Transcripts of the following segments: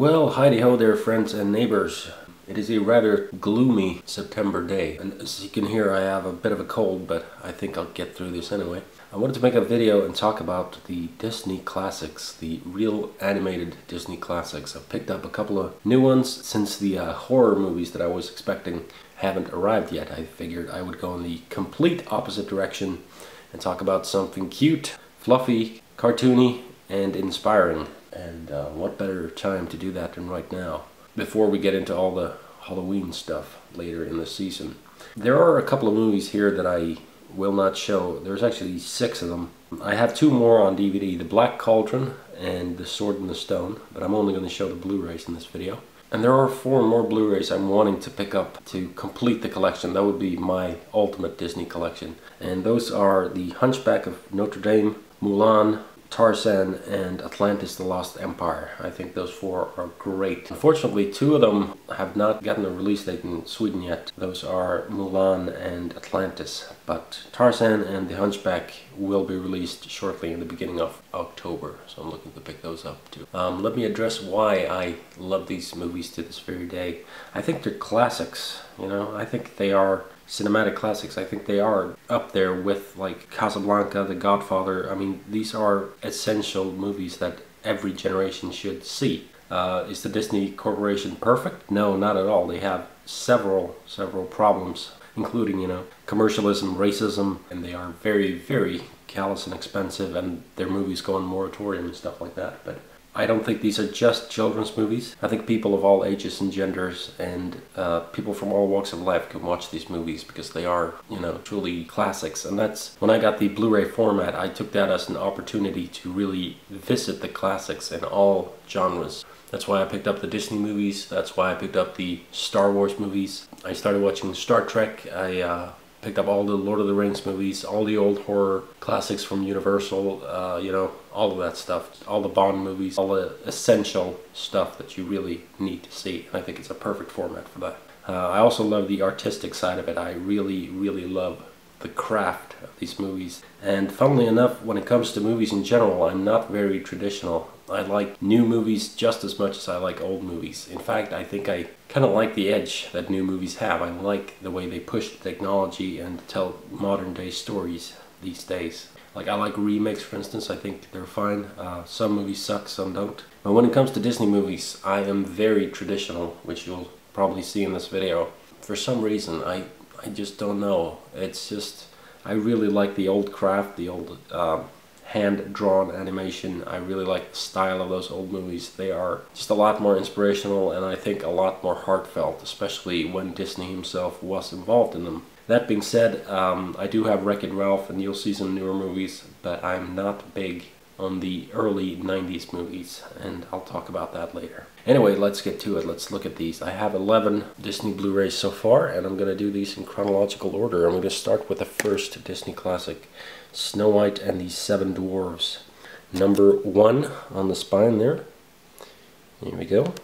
Well, hidey ho there, friends and neighbors. It is a rather gloomy September day, and as you can hear, I have a bit of a cold, but I think I'll get through this anyway. I wanted to make a video and talk about the Disney classics, the real animated Disney classics. I've picked up a couple of new ones since the horror movies that I was expecting haven't arrived yet. I figured I would go in the complete opposite direction and talk about something cute, fluffy, cartoony, and inspiring. And what better time to do that than right now, before we get into all the Halloween stuff later in the season. There are a couple of movies here that I will not show. There's actually 6 of them. I have 2 more on DVD, The Black Cauldron and The Sword in the Stone, but I'm only going to show the Blu-rays in this video. And there are 4 more Blu-rays I'm wanting to pick up to complete the collection. That would be my ultimate Disney collection. And those are The Hunchback of Notre Dame, Mulan, Tarzan, and Atlantis: The Lost Empire. I think those 4 are great. Unfortunately, 2 of them have not gotten a release date in Sweden yet. Those are Mulan and Atlantis. But Tarzan and The Hunchback will be released shortly in the beginning of October, so I'm looking to pick those up too. Let me address why I love these movies to this very day. I think they're classics, you know. I think they are cinematic classics. I think they are up there with like Casablanca, The Godfather. I mean, these are essential movies that every generation should see. Is the Disney Corporation perfect? No, not at all. They have several problems, including, you know, commercialism, racism, and they are very, very callous and expensive, and their movies go on moratorium and stuff like that. But I don't think these are just children's movies. I think people of all ages and genders and people from all walks of life can watch these movies because they are, you know, truly classics. And that's when I got the Blu-ray format, I took that as an opportunity to really visit the classics in all genres. That's why I picked up the Disney movies. That's why I picked up the Star Wars movies. I started watching Star Trek. I picked up all the Lord of the Rings movies, all the old horror classics from Universal, you know, all of that stuff, all the Bond movies, all the essential stuff that you really need to see. I think it's a perfect format for that. I also love the artistic side of it. I really love the craft of these movies. And funnily enough, when it comes to movies in general, I'm not very traditional. I like new movies just as much as I like old movies. In fact, I think I kind of like the edge that new movies have. I like the way they push the technology and tell modern day stories these days. Like, I like remakes, for instance. I think they're fine. Some movies suck, some don't. But when it comes to Disney movies, I am very traditional, which you'll probably see in this video. For some reason, I just don't know. It's just, I really like the old craft, the old hand-drawn animation. I really like the style of those old movies. They are just a lot more inspirational and I think a lot more heartfelt, especially when Disney himself was involved in them. That being said, I do have Wreck-It Ralph, and you'll see some newer movies, but I'm not big on the early 90s movies, and I'll talk about that later. Anyway, let's get to it. Let's look at these. I have 11 Disney Blu-rays so far, and I'm going to do these in chronological order. I'm going to start with the first Disney classic, Snow White and the 7 Dwarfs. Number 1 on the spine there. Here we go.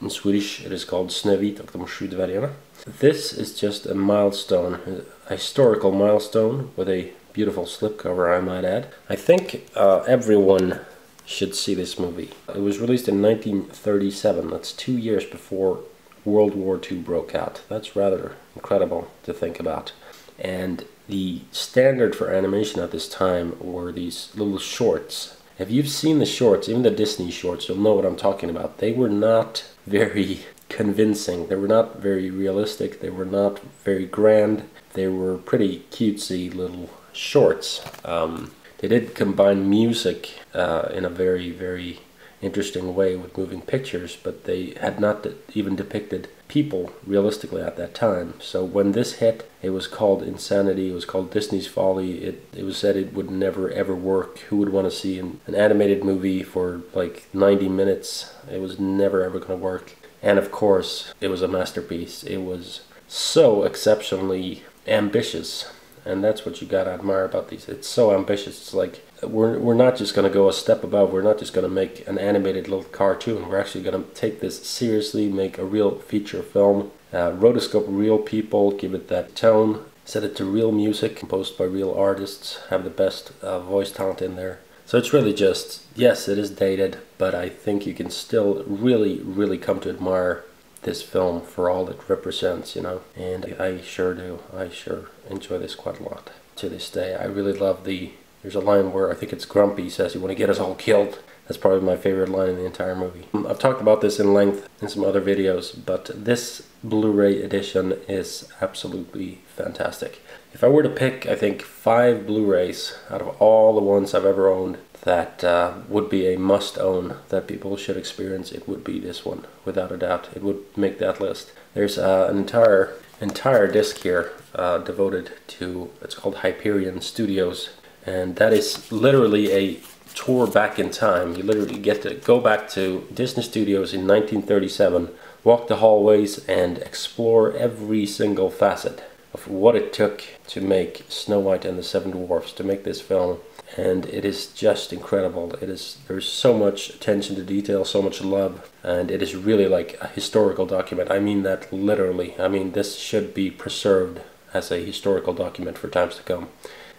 In Swedish it is called Snövit och de 7 dvärgarna. This is just a milestone, a historical milestone with a beautiful slipcover, I might add. I think everyone should see this movie. It was released in 1937. That's 2 years before World War II broke out. That's rather incredible to think about. And the standard for animation at this time were these little shorts. If you've seen the shorts, even the Disney shorts, you'll know what I'm talking about. They were not very convincing. They were not very realistic. They were not very grand. They were pretty cutesy little shorts. They did combine music in a very interesting way with moving pictures, but they had not even depicted people realistically at that time. So when this hit, it was called insanity. It was called Disney's folly. It was said it would never ever work. Who would want to see an animated movie for like 90 minutes? It was never ever going to work. And of course, it was a masterpiece. It was so exceptionally ambitious. And that's what you gotta admire about these. It's so ambitious. It's like, we're not just gonna go a step above. We're not just gonna make an animated little cartoon. We're actually gonna take this seriously, make a real feature film, rotoscope real people, give it that tone, set it to real music, composed by real artists, have the best voice talent in there. So it's really just, yes, it is dated, but I think you can still really come to admire this film for all it represents, you know. And I sure do. I sure enjoy this quite a lot to this day. I really love there's a line where I think it's Grumpy says, "You want to get us all killed?" That's probably my favorite line in the entire movie. I've talked about this in length in some other videos, but this Blu-ray edition is absolutely fantastic. If I were to pick, I think, 5 Blu-rays out of all the ones I've ever owned that would be a must-own that people should experience, it would be this one, without a doubt. It would make that list. There's an entire disc here devoted to, it's called Hyperion Studios, and that is literally a tour back in time. You literally get to go back to Disney Studios in 1937, walk the hallways and explore every single facet of what it took to make Snow White and the Seven Dwarfs, to make this film. And it is just incredible. There's so much attention to detail, so much love, and it is really like a historical document. I mean that literally. I mean, this should be preserved as a historical document for times to come.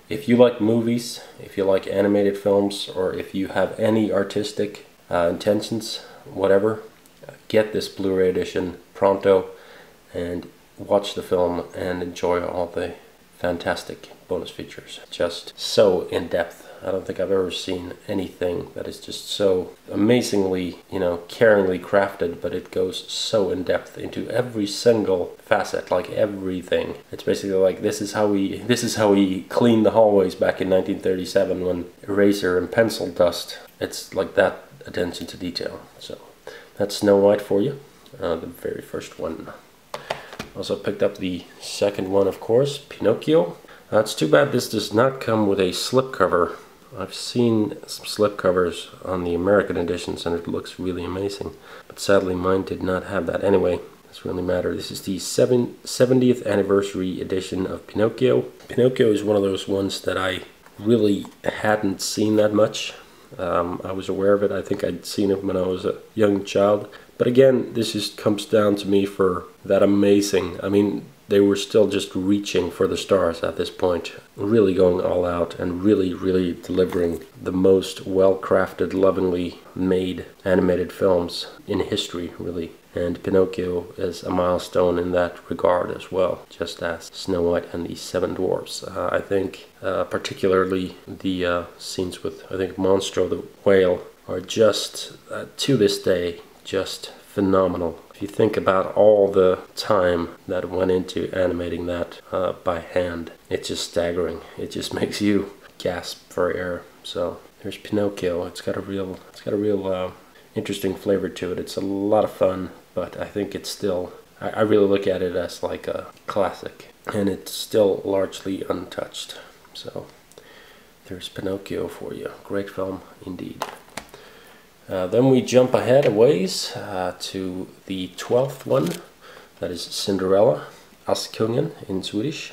If you like movies, if you like animated films, or if you have any artistic intentions, whatever, get this Blu-ray edition pronto and watch the film and enjoy all the fantastic bonus features. Just so in-depth. I don't think I've ever seen anything that is just so amazingly, you know, caringly crafted, but it goes so in-depth into every single facet, like everything. It's basically like this is how we cleaned the hallways back in 1937 when eraser and pencil dust. It's like that attention to detail. So that's Snow White for you, the very first one. Also picked up the second one, of course, Pinocchio. It's too bad this does not come with a slipcover. I've seen some slipcovers on the American editions and it looks really amazing. But sadly mine did not have that. Anyway, it doesn't really matter. This is the 70th anniversary edition of Pinocchio. Pinocchio is one of those ones that I really hadn't seen that much. I was aware of it. I think I'd seen it when I was a young child. But again, this just comes down to me for that amazing, I mean, they were still just reaching for the stars at this point, really going all out and really delivering the most well-crafted, lovingly made animated films in history, really. And Pinocchio is a milestone in that regard as well, just as Snow White and the Seven Dwarfs. I think particularly the scenes with, I think, Monstro the whale are just, to this day, just phenomenal. If you think about all the time that went into animating that by hand, it's just staggering. It just makes you gasp for air. So there's Pinocchio. It's got a real interesting flavor to it. It's a lot of fun, but I think it's still, I really look at it as like a classic, and it's still largely untouched. So there's Pinocchio for you. Great film indeed. Then we jump ahead a ways to the 12th one, that is Cinderella, Askungen in Swedish.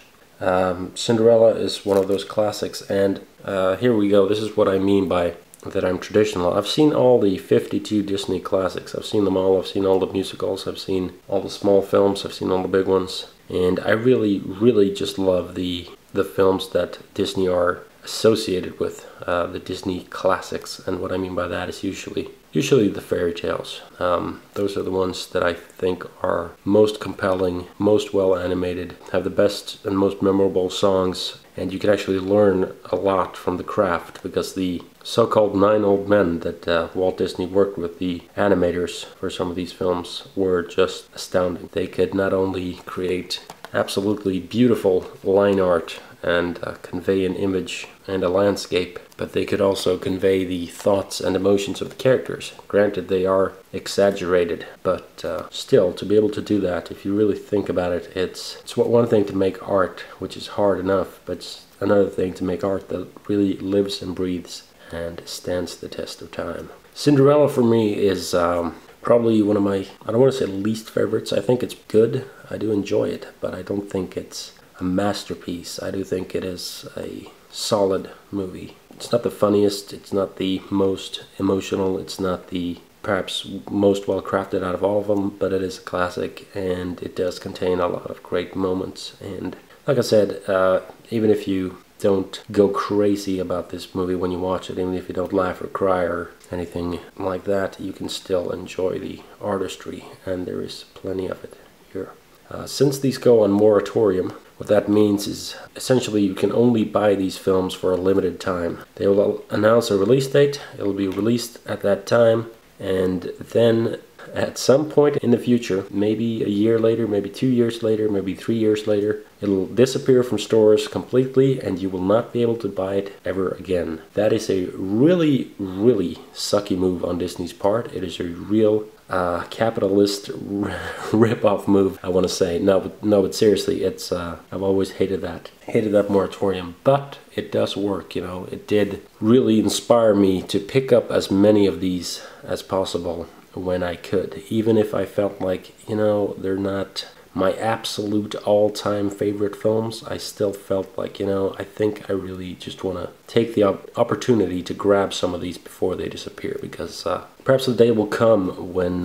Cinderella is one of those classics, and here we go. This is what I mean by that I'm traditional. I've seen all the 52 Disney classics. I've seen them all. I've seen all the musicals. I've seen all the small films. I've seen all the big ones. And I really just love the films that Disney are associated with, the Disney classics. And what I mean by that is usually the fairy tales. Those are the ones that I think are most compelling, most well animated, have the best and most memorable songs, and you can actually learn a lot from the craft, because the so-called 9 old men that Walt Disney worked with, the animators for some of these films, were just astounding. They could not only create absolutely beautiful line art and convey an image and a landscape, but they could also convey the thoughts and emotions of the characters. Granted, they are exaggerated, but still, to be able to do that, if you really think about it, it's one thing to make art, which is hard enough, but it's another thing to make art that really lives and breathes and stands the test of time. Cinderella for me is probably one of my, I don't want to say least favorites. I think it's good, I do enjoy it, but I don't think it's a masterpiece. I do think it is a solid movie. It's not the funniest, it's not the most emotional, it's not the perhaps most well crafted out of all of them, but it is a classic, and it does contain a lot of great moments. And like I said, even if you don't go crazy about this movie when you watch it. Even if you don't laugh or cry or anything like that, you can still enjoy the artistry, and there is plenty of it here. Since these go on moratorium, what that means is essentially you can only buy these films for a limited time. They will announce a release date, it will be released at that time, and then at some point in the future, maybe a year later, maybe 2 years later, maybe 3 years later, it'll disappear from stores completely and you will not be able to buy it ever again. That is a really, really sucky move on Disney's part. It is a real capitalist rip-off move, I want to say. No, but seriously, it's I've always hated that moratorium, but it does work, you know. It did really inspire me to pick up as many of these as possible when I could, even if I felt like, you know, they're not my absolute all-time favorite films. I still felt like, you know, I think I really just want to take the opportunity to grab some of these before they disappear, because perhaps the day will come when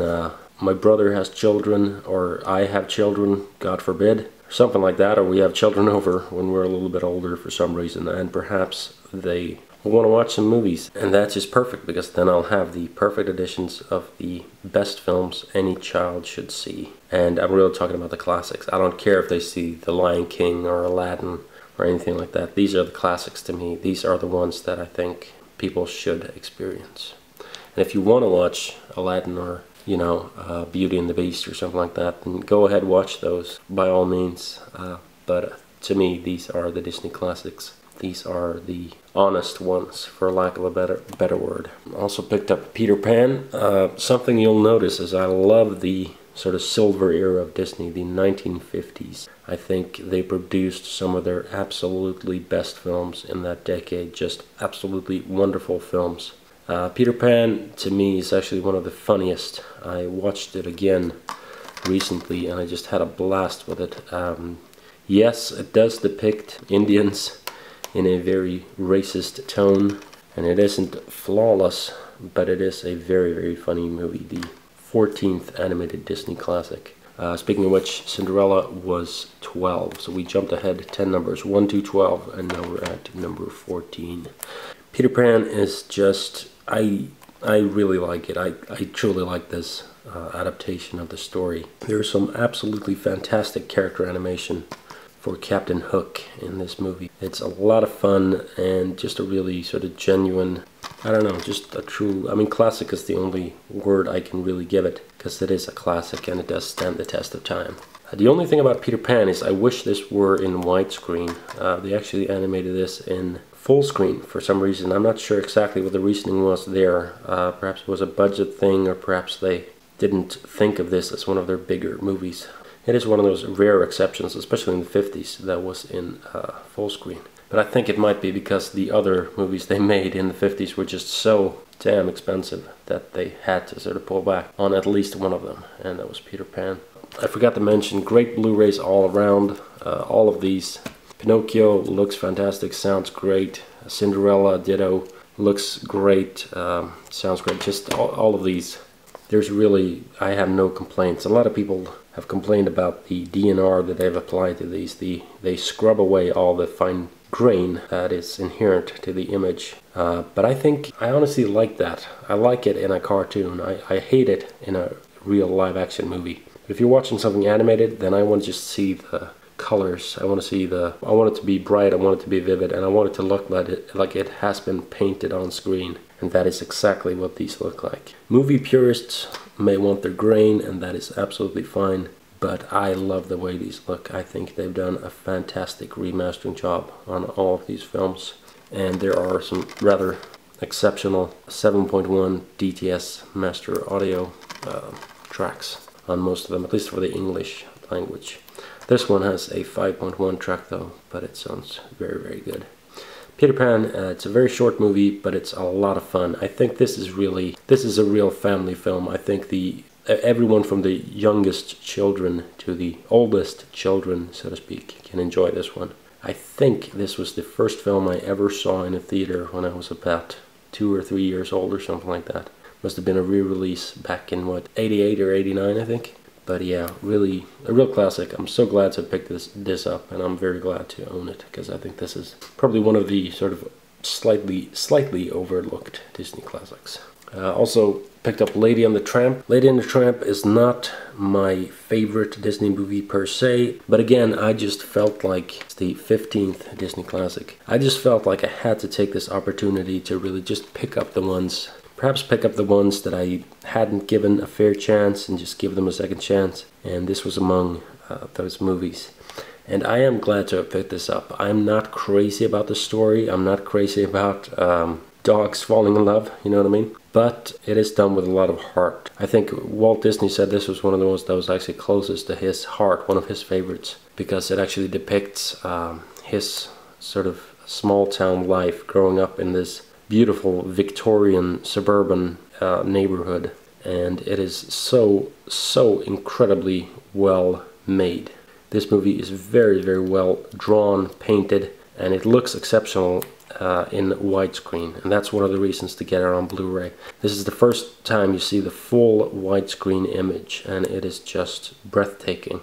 my brother has children, or I have children, God forbid, or something like that, or we have children over when we're a little bit older for some reason, and perhaps they want to watch some movies, and that's just perfect, because then I'll have the perfect editions of the best films any child should see. And I'm really talking about the classics. I don't care if they see The Lion King or Aladdin or anything like that. These are the classics to me. These are the ones that I think people should experience. And if you want to watch Aladdin or, you know, Beauty and the Beast or something like that, then go ahead, watch those by all means. But to me, these are the Disney classics. These are the honest ones, for lack of a better word. Also picked up Peter Pan. Something you'll notice is I love the sort of silver era of Disney, the 1950s. I think they produced some of their absolutely best films in that decade. Just absolutely wonderful films. Peter Pan, to me, is actually one of the funniest. I watched it again recently and I just had a blast with it. Yes, it does depict Indians in a very racist tone, and it isn't flawless, but it is a very, very funny movie. The 14th animated Disney classic. Speaking of which, Cinderella was 12, so we jumped ahead 10 numbers, 1 to 12, and now we're at number 14. Peter Pan is just, I really like it. I truly like this adaptation of the story. There's some absolutely fantastic character animation for Captain Hook in this movie. It's a lot of fun and just a really sort of genuine, I don't know, just a true, I mean, classic is the only word I can really give it, because it is a classic and it does stand the test of time. The only thing about Peter Pan is I wish this were in widescreen. They actually animated this in full screen for some reason. I'm not sure exactly what the reasoning was there. Perhaps it was a budget thing, or perhaps they didn't think of this as one of their bigger movies. It is one of those rare exceptions, especially in the 50s, that was in full screen. But I think it might be because the other movies they made in the 50s were just so damn expensive that they had to sort of pull back on at least one of them, and that was Peter Pan. I forgot to mention, great Blu-rays all around, all of these. Pinocchio looks fantastic, sounds great. Cinderella, ditto, looks great, sounds great. Just all of these. There's really, I have no complaints. A lot of people have complained about the DNR that they've applied to these. They scrub away all the fine grain that is inherent to the image. But I think, I honestly like that. I like it in a cartoon. I hate it in a real live action movie. But if you're watching something animated, then I want to just see the colors. I want it to be bright, I want it to be vivid, and I want it to look like it has been painted on screen. And that is exactly what these look like. Movie purists may want their grain, and that is absolutely fine, but I love the way these look. I think they've done a fantastic remastering job on all of these films, and there are some rather exceptional 7.1 DTS master audio tracks on most of them, at least for the English language. This one has a 5.1 track though, but it sounds very, very good. Peter Pan, it's a very short movie, but it's a lot of fun. I think this is a real family film. I think everyone from the youngest children to the oldest children, so to speak, can enjoy this one. I think this was the first film I ever saw in a theater when I was about 2 or 3 years old or something like that. Must have been a re-release back in, what, 88 or 89, I think. But yeah, really a real classic. I'm so glad to pick this up, and I'm very glad to own it, because I think this is probably one of the sort of slightly overlooked Disney classics. Also picked up Lady and the Tramp. Lady and the Tramp is not my favorite Disney movie per se, but again, I just felt like it's the 15th Disney classic. I just felt like I had to take this opportunity to really just pick up the ones, perhaps pick up the ones that I hadn't given a fair chance and just give them a second chance. And this was among those movies. And I am glad to have picked this up. I'm not crazy about the story. I'm not crazy about dogs falling in love, you know what I mean? But it is done with a lot of heart. I think Walt Disney said this was one of the ones that was actually closest to his heart, one of his favorites, because it actually depicts his sort of small town life growing up in this beautiful Victorian suburban neighborhood. And it is so incredibly well made. This movie is very, very well drawn, painted, and it looks exceptional in widescreen, and that's one of the reasons to get it on Blu-ray. This is the first time you see the full widescreen image, and it is just breathtaking.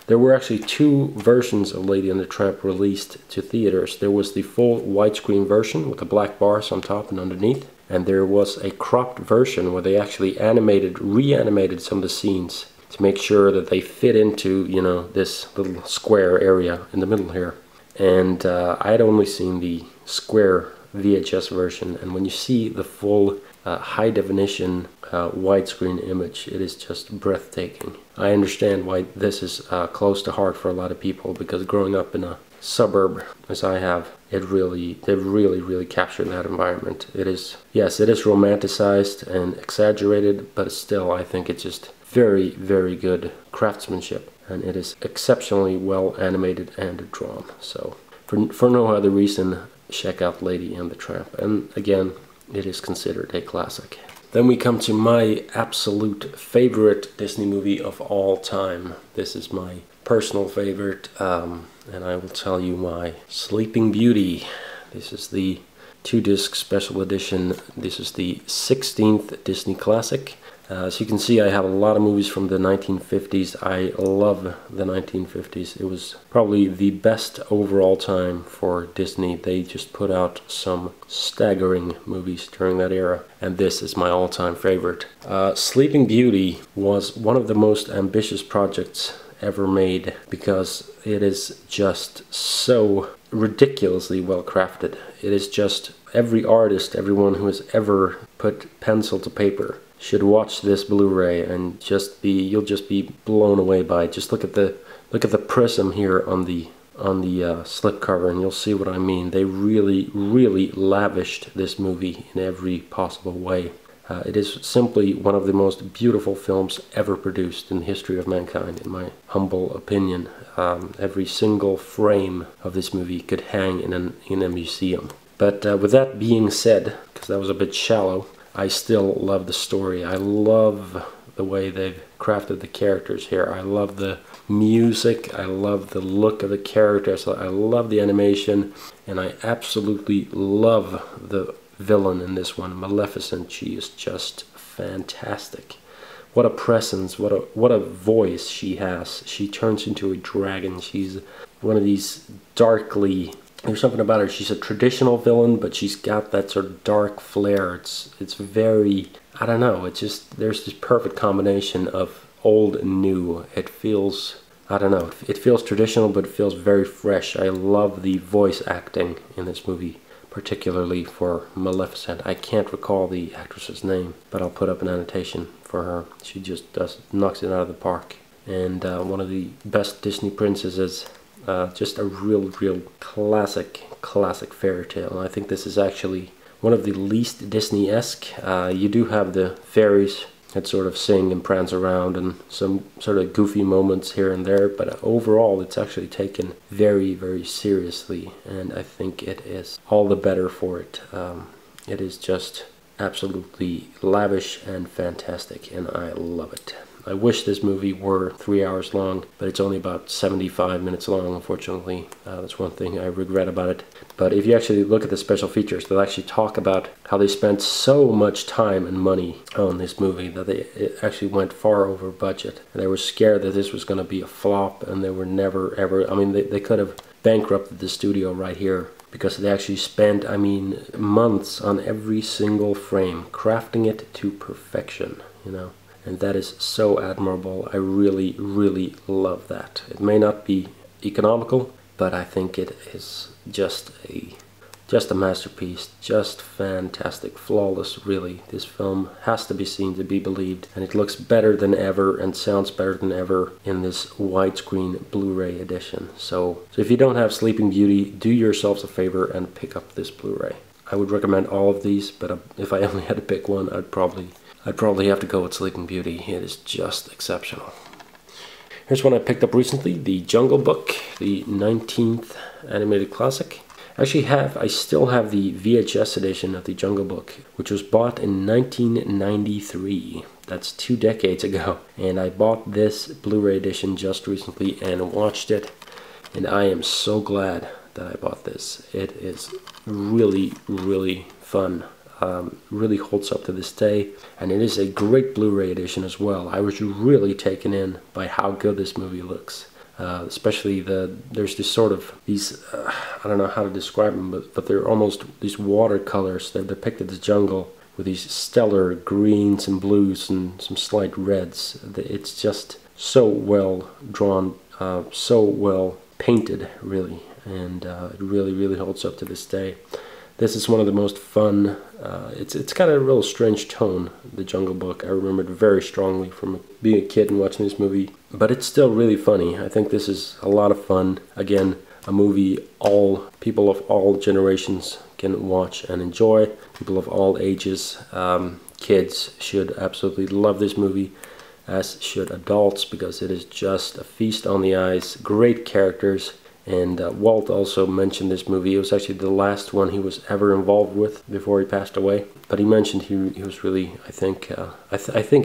There were actually two versions of Lady and the Tramp released to theaters. There was the full widescreen version with the black bars on top and underneath, and there was a cropped version where they actually reanimated some of the scenes to make sure that they fit into, you know, this little square area in the middle here. And I had only seen the square VHS version, and when you see the full high definition widescreen image, it is just breathtaking. I understand why this is close to heart for a lot of people, because growing up in a suburb as I have, they really captured that environment. It is, yes, it is romanticized and exaggerated, but still I think it's just very, very good craftsmanship, and it is exceptionally well animated and drawn. So for no other reason, check out Lady and the Tramp, and again, it is considered a classic. Then we come to my absolute favorite Disney movie of all time. This is my personal favorite, and I will tell you why. Sleeping Beauty. This is the 2-disc special edition. This is the 16th Disney classic. As you can see, I have a lot of movies from the 1950s. I love the 1950s. It was probably the best overall time for Disney. They just put out some staggering movies during that era, and this is my all-time favorite. Sleeping Beauty was one of the most ambitious projects ever made, because it is just so ridiculously well crafted. It is just, every artist, everyone who has ever put pencil to paper should watch this Blu-ray and you'll just be blown away by it. Just look at the prism here on the slipcover, and you'll see what I mean. They really lavished this movie in every possible way. It is simply one of the most beautiful films ever produced in the history of mankind, in my humble opinion. Every single frame of this movie could hang in a museum. But with that being said, because that was a bit shallow, I still love the story. I love the way they've crafted the characters here. I love the music. I love the look of the characters. I love the animation. And I absolutely love the villain in this one, Maleficent. She is just fantastic. What a presence, what a voice she has. She turns into a dragon. She's one of these darkly... There's something about her. She's a traditional villain, but she's got that sort of dark flair. It's very, I don't know, it's just, there's this perfect combination of old and new. It feels, I don't know, it feels traditional, but it feels very fresh. I love the voice acting in this movie, particularly for Maleficent. I can't recall the actress's name, but I'll put up an annotation for her. She just knocks it out of the park. And one of the best Disney princesses. Just a real classic fairy tale. I think this is actually one of the least Disney-esque. You do have the fairies that sort of sing and prance around, and some sort of goofy moments here and there, but overall it's actually taken very seriously, and I think it is all the better for it. It is just absolutely lavish and fantastic, and I love it. I wish this movie were 3 hours long, but it's only about 75 minutes long, unfortunately. That's one thing I regret about it. But if you actually look at the special features, they'll actually talk about how they spent so much time and money on this movie that it actually went far over budget. And they were scared that this was going to be a flop, and they were never ever, I mean, they could have bankrupted the studio right here, because they actually spent, I mean, months on every single frame, crafting it to perfection, you know. And that is so admirable. I really, really love that. It may not be economical, but I think it is just a masterpiece, just fantastic, flawless, really. This film has to be seen to be believed, and it looks better than ever and sounds better than ever in this widescreen Blu-ray edition. So if you don't have Sleeping Beauty, do yourselves a favor and pick up this Blu-ray. I would recommend all of these, but if I only had to pick one, I'd probably have to go with Sleeping Beauty. It is just exceptional. Here's one I picked up recently, The Jungle Book, the 19th animated classic. I still have the VHS edition of The Jungle Book, which was bought in 1993. That's 2 decades ago. And I bought this Blu-ray edition just recently and watched it. And I am so glad that I bought this. It is really, really fun. Really holds up to this day. And it is a great Blu-ray edition as well. I was really taken in by how good this movie looks. Especially there's this sort of these, I don't know how to describe them, but they're almost these watercolors that depicted the jungle with these stellar greens and blues and some slight reds. It's just so well drawn, so well painted, really, and it really, really holds up to this day. This is one of the most fun, it's got a real strange tone, The Jungle Book. I remember it very strongly from being a kid and watching this movie, but it's still really funny. I think this is a lot of fun. Again, a movie people of all generations can watch and enjoy, people of all ages. Kids should absolutely love this movie, as should adults, because it is just a feast on the eyes, great characters. And Walt also mentioned this movie. It was actually the last one he was ever involved with before he passed away. But he mentioned he was really, I think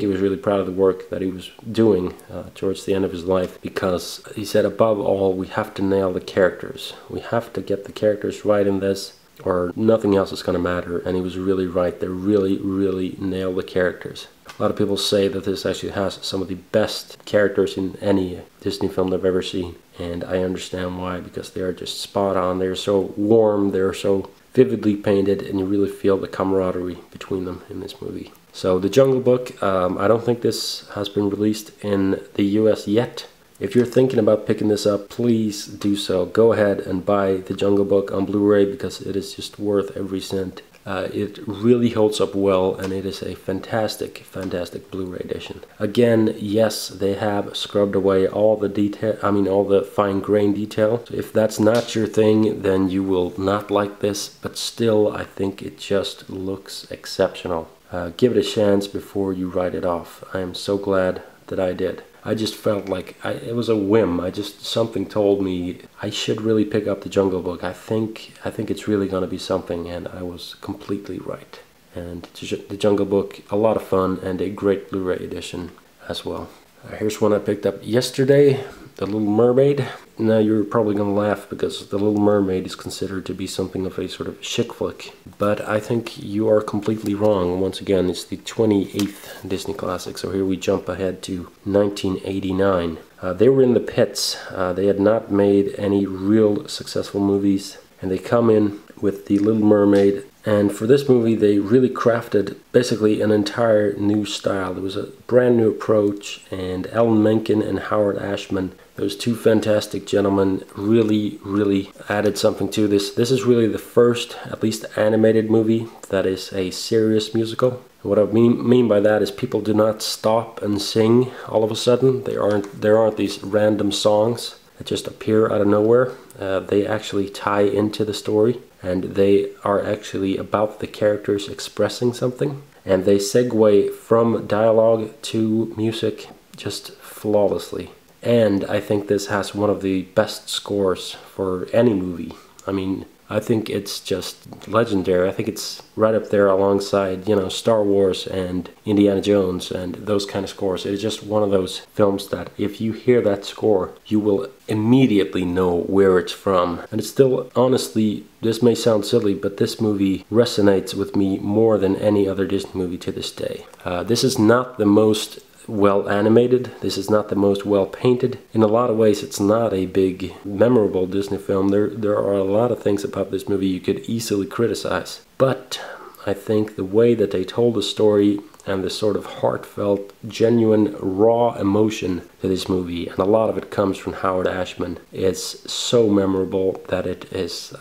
he was really proud of the work that he was doing towards the end of his life, because he said, above all, we have to nail the characters. We have to get the characters right in this, or nothing else is going to matter. And he was really right. They really, really nailed the characters. A lot of people say that this actually has some of the best characters in any Disney film I've ever seen. And I understand why, because they are just spot on. They're so warm, they're so vividly painted, and you really feel the camaraderie between them in this movie. So The Jungle Book, I don't think this has been released in the US yet. If you're thinking about picking this up, please do so. Go ahead and buy The Jungle Book on Blu-ray, because it is just worth every cent. It really holds up well, and it is a fantastic, fantastic Blu-ray edition. Again, yes, they have scrubbed away all the detail, all the fine grain detail. So if that's not your thing, then you will not like this, but still, I think it just looks exceptional. Give it a chance before you write it off. I am so glad that I did. I just felt like it was a whim. Something told me I should really pick up The Jungle Book. I think it's really going to be something, and I was completely right. And The Jungle Book, a lot of fun, and a great Blu-ray edition as well. Here's one I picked up yesterday, The Little Mermaid. Now you're probably going to laugh, because The Little Mermaid is considered to be something of a sort of chick flick. But I think you are completely wrong. Once again, it's the 28th Disney classic. So here we jump ahead to 1989. They were in the pits. They had not made any real successful movies. And they come in with The Little Mermaid. And for this movie, they really crafted basically an entire new style. It was a brand new approach, and Alan Menken and Howard Ashman, those two fantastic gentlemen, really, really added something to this. This is really the first, at least animated movie, that is a serious musical. And what I mean by that is people do not stop and sing all of a sudden. There aren't these random songs that just appear out of nowhere. They actually tie into the story, and they are actually about the characters expressing something, and they segue from dialogue to music just flawlessly. And I think this has one of the best scores for any movie. I mean, I think it's just legendary. I think it's right up there alongside, you know, Star Wars and Indiana Jones and those kind of scores. It's just one of those films that if you hear that score, you will immediately know where it's from. And it's still, honestly, this may sound silly, but this movie resonates with me more than any other Disney movie to this day. This is not the most well animated. This is not the most well painted. In a lot of ways, it's not a big, memorable Disney film. There are a lot of things about this movie you could easily criticize. But I think the way that they told the story and the sort of heartfelt, genuine, raw emotion to this movie, and a lot of it comes from Howard Ashman, is so memorable that it is...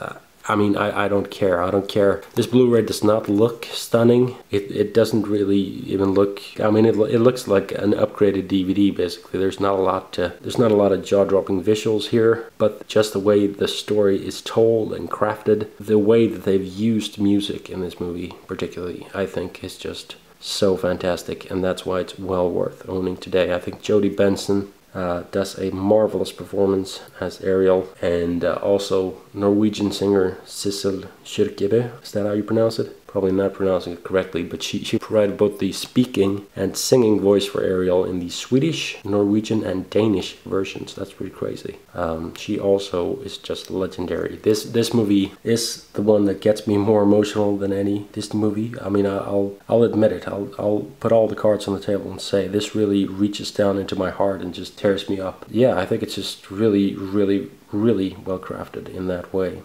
I mean, I don't care. I don't care. This Blu-ray does not look stunning. It doesn't really even look... I mean, it looks like an upgraded DVD, basically. There's not a lot of jaw-dropping visuals here, but just the way the story is told and crafted, the way that they've used music in this movie, particularly, I think is just so fantastic, and that's why it's well worth owning today. I think Jodie Benson does a marvelous performance as Ariel, and also Norwegian singer Sissel Kyrkjebø. Is that how you pronounce it? Probably not pronouncing it correctly, but she provided both the speaking and singing voice for Ariel in the Swedish, Norwegian, and Danish versions. That's pretty crazy. She also is just legendary. This movie is the one that gets me more emotional than any Disney movie. I mean, I'll admit it. I'll put all the cards on the table and say this really reaches down into my heart and just tears me up. Yeah, I think it's just really, really, really well crafted in that way.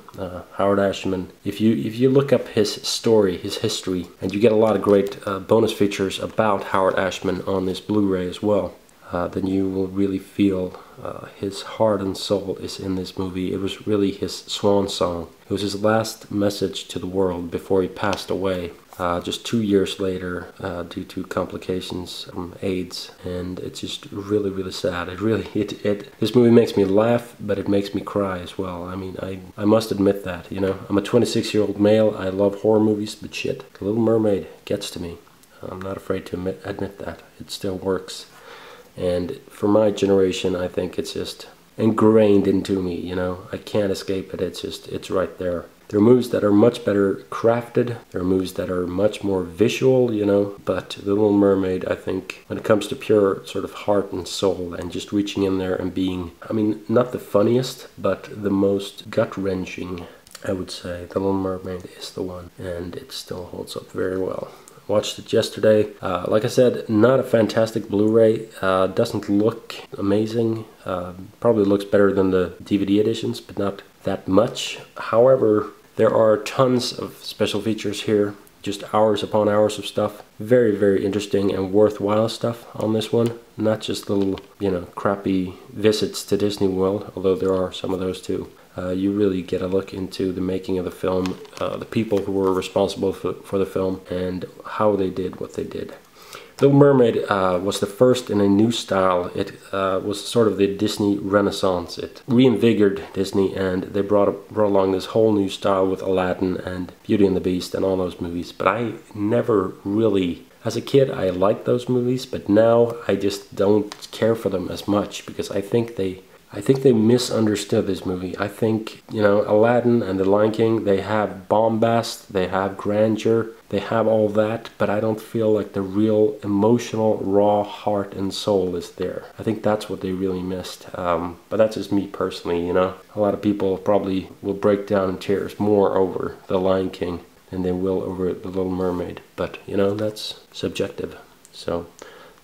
Howard Ashman, if you look up his story, his history, and you get a lot of great bonus features about Howard Ashman on this Blu-ray as well, then you will really feel his heart and soul is in this movie. It was really his swan song. It was his last message to the world before he passed away. Just 2 years later, due to complications from AIDS, and it's just really, really sad. This movie makes me laugh, but it makes me cry as well. I mean, I must admit that, you know. I'm a 26-year-old male. I love horror movies, but shit, The Little Mermaid gets to me. I'm not afraid to admit that. It still works. And for my generation, I think it's just ingrained into me, you know. I can't escape it. It's right there. There are movies that are much better crafted. There are movies that are much more visual, you know. But The Little Mermaid, I think, when it comes to pure sort of heart and soul and just reaching in there and being, I mean, not the funniest, but the most gut-wrenching, I would say. The Little Mermaid is the one, and it still holds up very well. Watched it yesterday. Like I said, not a fantastic Blu-ray. Doesn't look amazing. Probably looks better than the DVD editions, but not that much. However, there are tons of special features here. Just hours upon hours of stuff. Very, very interesting and worthwhile stuff on this one. Not just little, you know, crappy visits to Disney World, although there are some of those too. You really get a look into the making of the film, the people who were responsible for the film, and how they did what they did. Little Mermaid was the first in a new style. It was sort of the Disney Renaissance. It reinvigorated Disney, and they brought along this whole new style with Aladdin and Beauty and the Beast and all those movies. But I never really... As a kid, I liked those movies, but now I just don't care for them as much, because I think they misunderstood this movie. I think, you know, Aladdin and The Lion King, they have bombast, they have grandeur, they have all that, but I don't feel like the real emotional, raw heart and soul is there. I think that's what they really missed. But that's just me personally, you know. A lot of people probably will break down in tears more over The Lion King than they will over The Little Mermaid. But, you know, that's subjective. So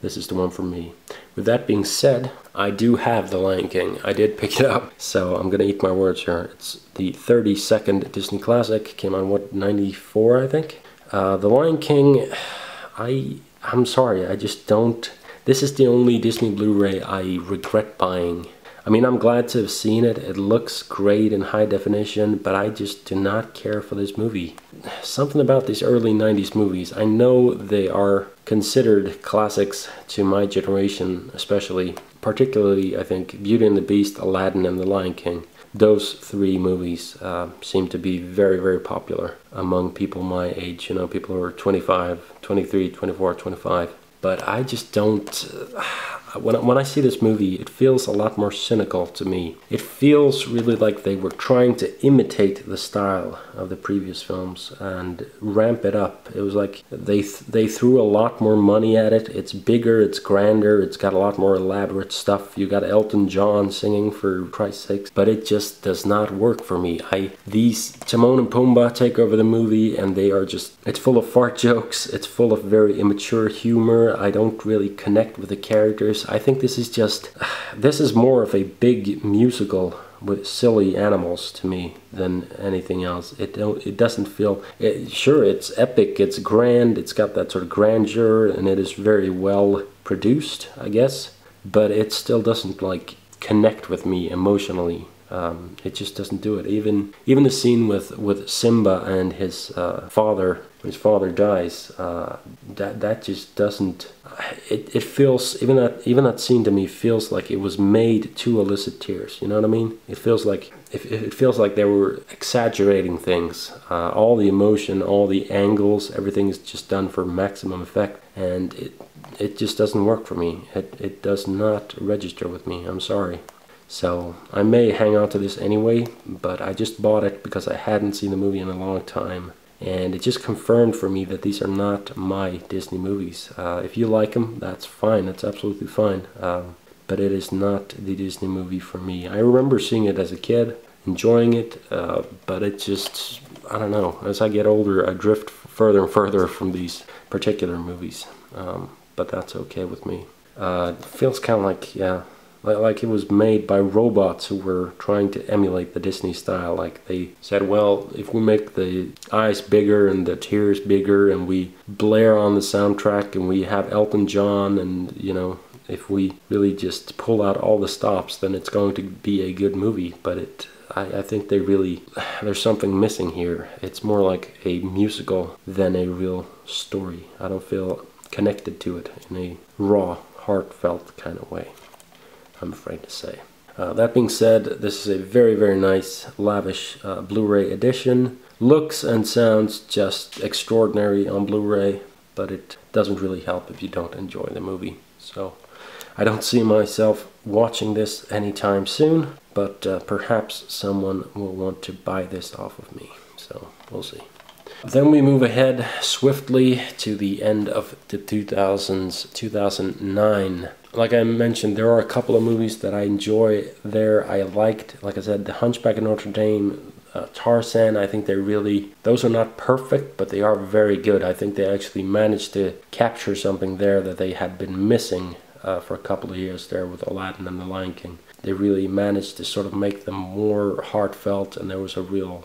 this is the one for me. With that being said, I do have The Lion King. I did pick it up, so I'm gonna eat my words here. It's the 32nd Disney classic. Came on, what, 94, I think? The Lion King, I'm sorry, I just don't... This is the only Disney Blu-ray I regret buying. I mean, I'm glad to have seen it. It looks great in high definition, but I just do not care for this movie. Something about these early 90s movies, I know they are considered classics to my generation, especially. Particularly, I think, Beauty and the Beast, Aladdin, and The Lion King. Those three movies seem to be very, very popular among people my age. You know, people who are 25, 23, 24, 25. But I just don't... when I see this movie, it feels a lot more cynical to me. It feels really like they were trying to imitate the style of the previous films and ramp it up. It was like they threw a lot more money at it. It's bigger, it's grander, it's got a lot more elaborate stuff. You got Elton John singing, for Christ's sakes, but it just does not work for me. These Timon and Pumbaa take over the movie, and they are just, it's full of fart jokes, it's full of very immature humor. I don't really connect with the characters. I think this is more of a big musical with silly animals to me than anything else. It doesn't feel, sure, it's epic, it's grand, it's got that sort of grandeur, and it is very well produced, I guess, but it still doesn't like connect with me emotionally. It just doesn't do it. Even the scene with Simba and his father. His father dies. That just doesn't. It feels, even that scene to me feels like it was made to elicit tears. You know what I mean? It feels like it feels like they were exaggerating things. All the emotion, all the angles, everything is just done for maximum effect, and it just doesn't work for me. It does not register with me. I'm sorry. So I may hang on to this anyway, but I just bought it because I hadn't seen the movie in a long time. And it just confirmed for me that these are not my Disney movies. If you like them, that's fine. That's absolutely fine. But it is not the Disney movie for me. I remember seeing it as a kid, enjoying it, but it just, I don't know. As I get older, I drift further and further from these particular movies. But that's okay with me. It feels kind of like, yeah, like it was made by robots who were trying to emulate the Disney style. Like they said, well, if we make the eyes bigger and the tears bigger and we blare on the soundtrack and we have Elton John, and you know, if we really just pull out all the stops, then it's going to be a good movie. But I think there's something missing here. It's more like a musical than a real story. I don't feel connected to it in a raw, heartfelt kind of way, I'm afraid to say. That being said, this is a very, very nice, lavish Blu-ray edition. Looks and sounds just extraordinary on Blu-ray, but it doesn't really help if you don't enjoy the movie. So I don't see myself watching this anytime soon, but perhaps someone will want to buy this off of me. So we'll see. Then we move ahead swiftly to the end of the 2000s, 2009. Like I mentioned, there are a couple of movies that I enjoy there. I liked, like I said, The Hunchback of Notre Dame, Tarzan. I think those are not perfect, but they are very good. I think they actually managed to capture something there that they had been missing for a couple of years there with Aladdin and The Lion King. They really managed to sort of make them more heartfelt, and there was a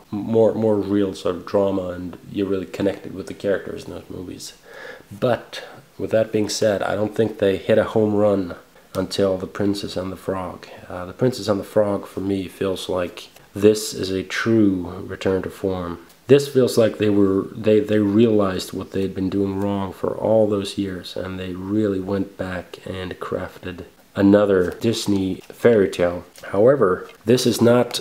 more real sort of drama, and you really connected with the characters in those movies. But with that being said, I don't think they hit a home run until The Princess and the Frog. The Princess and the Frog, for me, feels like this is a true return to form. This feels like they realized what they'd been doing wrong for all those years, and they really went back and crafted another Disney fairy tale. However, this is not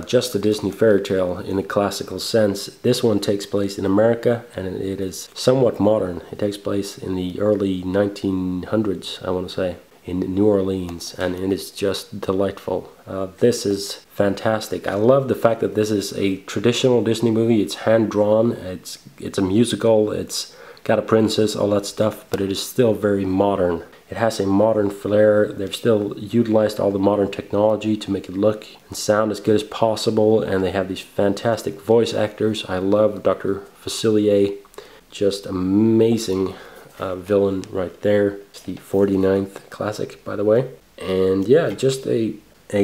just a Disney fairy tale in the classical sense. This one takes place in America, and it is somewhat modern. It takes place in the early 1900s, I want to say, in New Orleans, and it is just delightful. This is fantastic. I love the fact that this is a traditional Disney movie. It's hand-drawn, it's a musical, it's got a princess, all that stuff, but it is still very modern. It has a modern flair. They've still utilized all the modern technology to make it look and sound as good as possible, and they have these fantastic voice actors. I love Dr. Facilier, just amazing villain right there. It's the 49th classic, by the way. And yeah, just a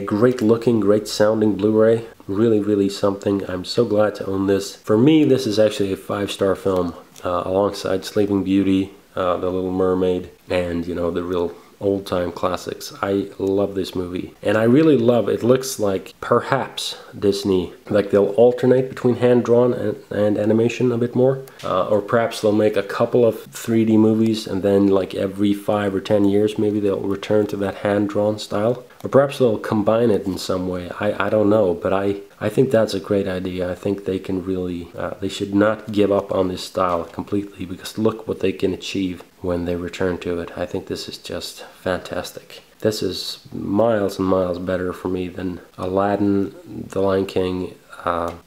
great looking, great sounding Blu-ray. Really, really something. I'm so glad to own this. For me, this is actually a 5-star film, alongside Sleeping Beauty, The Little Mermaid, and, you know, the real old-time classics. I love this movie, and I really love, it looks like perhaps Disney, like they'll alternate between hand-drawn and animation a bit more, or perhaps they'll make a couple of 3D movies, and then like every 5 or 10 years maybe they'll return to that hand-drawn style. Or perhaps they'll combine it in some way. I don't know, but I think that's a great idea. I think they can really, they should not give up on this style completely, because look what they can achieve when they return to it. I think this is just fantastic. This is miles and miles better for me than Aladdin, The Lion King,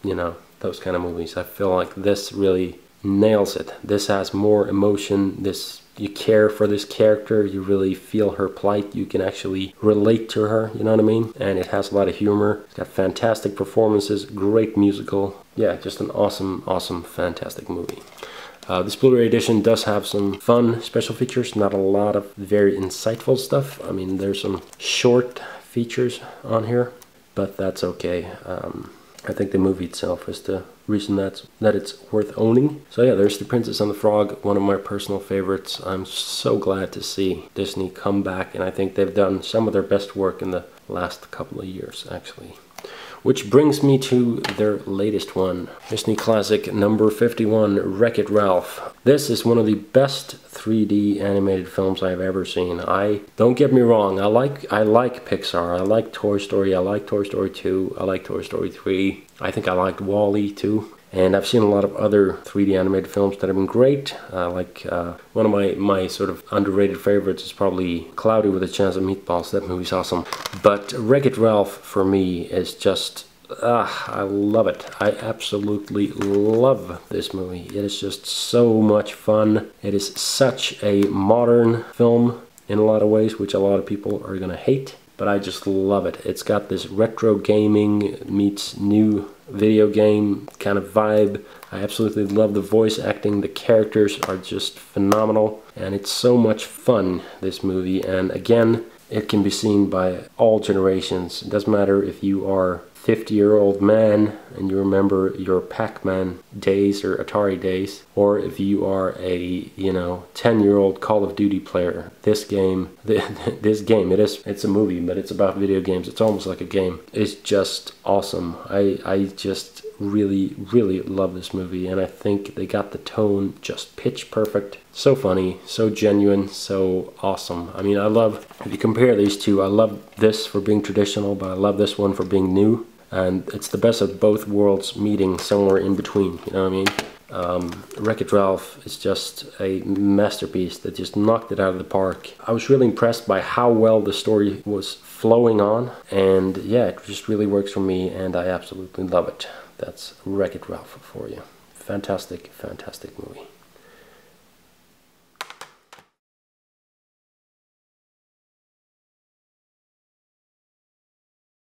you know, those kind of movies. I feel like this really nails it. This has more emotion. This, you care for this character, you really feel her plight, you can actually relate to her, you know what I mean? And it has a lot of humor. It's got fantastic performances, great musical. Yeah, just an awesome, awesome, fantastic movie. This Blu-ray edition does have some fun special features, not a lot of very insightful stuff. I mean, there's some short features on here, but that's okay. I think the movie itself is the reason that it's worth owning. So yeah, there's The Princess and the Frog, one of my personal favorites. I'm so glad to see Disney come back, and I think they've done some of their best work in the last couple of years, actually. Which brings me to their latest one, Disney classic number 51, Wreck-It Ralph. This is one of the best 3D animated films I've ever seen. Don't get me wrong, I like Pixar, I like Toy Story, I like Toy Story 2, I like Toy Story 3. I think I liked Wall-E too. And I've seen a lot of other 3D animated films that have been great. One of my sort of underrated favorites is probably Cloudy with a Chance of Meatballs. That movie's awesome. But Wreck-It Ralph for me is just, I love it. I absolutely love this movie. It is just so much fun. It is such a modern film in a lot of ways, which a lot of people are gonna hate. But I just love it. It's got this retro gaming meets new video game kind of vibe. I absolutely love the voice acting. The characters are just phenomenal. And it's so much fun, this movie. And again, it can be seen by all generations. It doesn't matter if you are 50-year-old man and you remember your Pac-Man days or Atari days, or if you are a 10-year-old Call of Duty player. This game, it's a movie, but it's about video games. It's almost like a game. It's just awesome. I just really, really love this movie, and I think they got the tone just pitch perfect. So funny, so genuine, so awesome. I mean, if you compare these two, I love this for being traditional, but I love this one for being new. And it's the best of both worlds meeting somewhere in between, you know what I mean? Wreck-It Ralph is just a masterpiece that just knocked it out of the park. I was really impressed by how well the story was flowing on, and yeah, it just really works for me, and I absolutely love it. That's Wreck-It Ralph for you. Fantastic, fantastic movie.